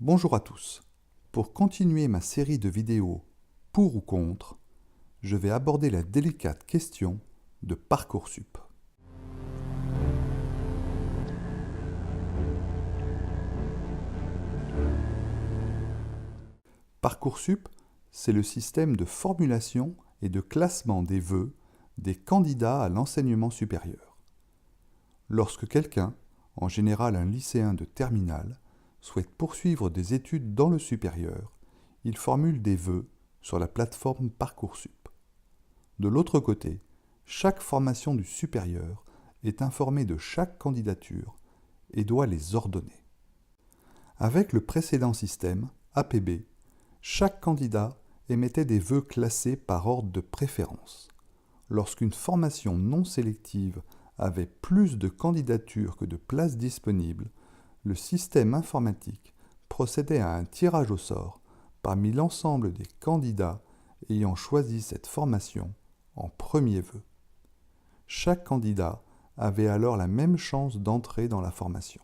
Bonjour à tous. Pour continuer ma série de vidéos pour ou contre, je vais aborder la délicate question de Parcoursup. Parcoursup, c'est le système de formulation et de classement des vœux des candidats à l'enseignement supérieur. Lorsque quelqu'un, en général un lycéen de terminale, souhaite poursuivre des études dans le supérieur, il formule des vœux sur la plateforme Parcoursup. De l'autre côté, chaque formation du supérieur est informée de chaque candidature et doit les ordonner. Avec le précédent système, APB, chaque candidat émettait des vœux classés par ordre de préférence. Lorsqu'une formation non sélective avait plus de candidatures que de places disponibles, le système informatique procédait à un tirage au sort parmi l'ensemble des candidats ayant choisi cette formation en premier vœu. Chaque candidat avait alors la même chance d'entrer dans la formation.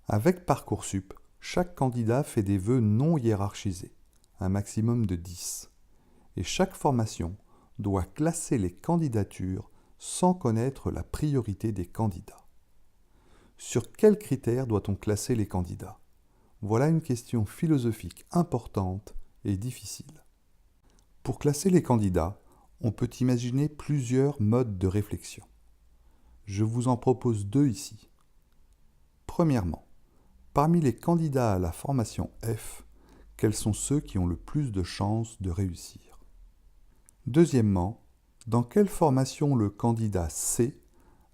Avec Parcoursup, chaque candidat fait des vœux non hiérarchisés, un maximum de 10, et chaque formation doit classer les candidatures sans connaître la priorité des candidats. Sur quels critères doit-on classer les candidats? Voilà une question philosophique importante et difficile. Pour classer les candidats, on peut imaginer plusieurs modes de réflexion. Je vous en propose deux ici. Premièrement, parmi les candidats à la formation F, quels sont ceux qui ont le plus de chances de réussir? Deuxièmement, dans quelle formation le candidat C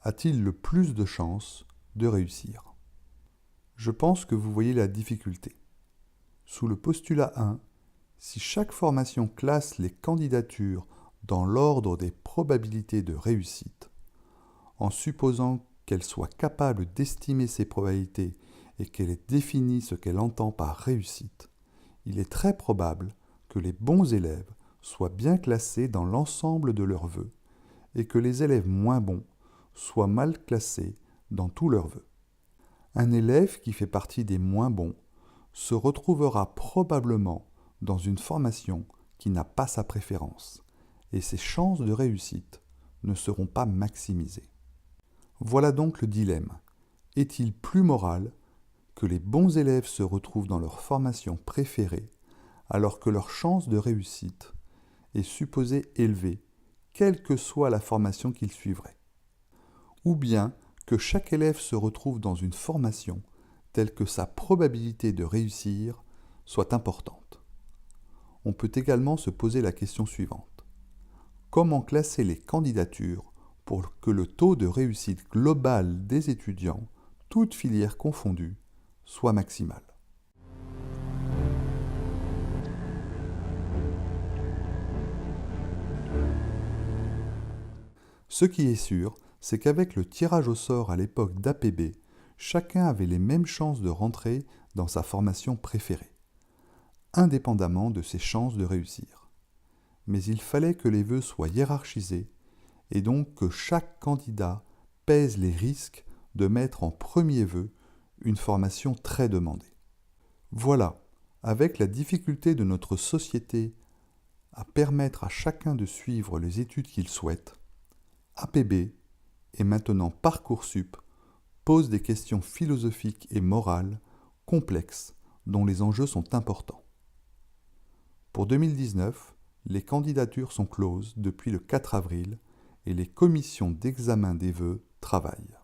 a-t-il le plus de chances de réussir? Je pense que vous voyez la difficulté. Sous le postulat 1, si chaque formation classe les candidatures dans l'ordre des probabilités de réussite, en supposant qu'elle soit capable d'estimer ces probabilités et qu'elle ait défini ce qu'elle entend par réussite, il est très probable que les bons élèves soient bien classés dans l'ensemble de leurs vœux et que les élèves moins bons soient mal classés dans tous leurs vœux. Un élève qui fait partie des moins bons se retrouvera probablement dans une formation qui n'a pas sa préférence et ses chances de réussite ne seront pas maximisées. Voilà donc le dilemme. Est-il plus moral que les bons élèves se retrouvent dans leur formation préférée alors que leur chance de réussite est supposée élevée, quelle que soit la formation qu'ils suivraient? Ou bien que chaque élève se retrouve dans une formation telle que sa probabilité de réussir soit importante? On peut également se poser la question suivante. Comment classer les candidatures pour que le taux de réussite global des étudiants, toutes filières confondues, soit maximal? Ce qui est sûr, c'est qu'avec le tirage au sort à l'époque d'APB, chacun avait les mêmes chances de rentrer dans sa formation préférée, indépendamment de ses chances de réussir. Mais il fallait que les vœux soient hiérarchisés et donc que chaque candidat pèse les risques de mettre en premier vœu une formation très demandée. Voilà, avec la difficulté de notre société à permettre à chacun de suivre les études qu'il souhaite, APB et maintenant Parcoursup pose des questions philosophiques et morales complexes dont les enjeux sont importants. Pour 2019, les candidatures sont closes depuis le 4 avril et les commissions d'examen des vœux travaillent.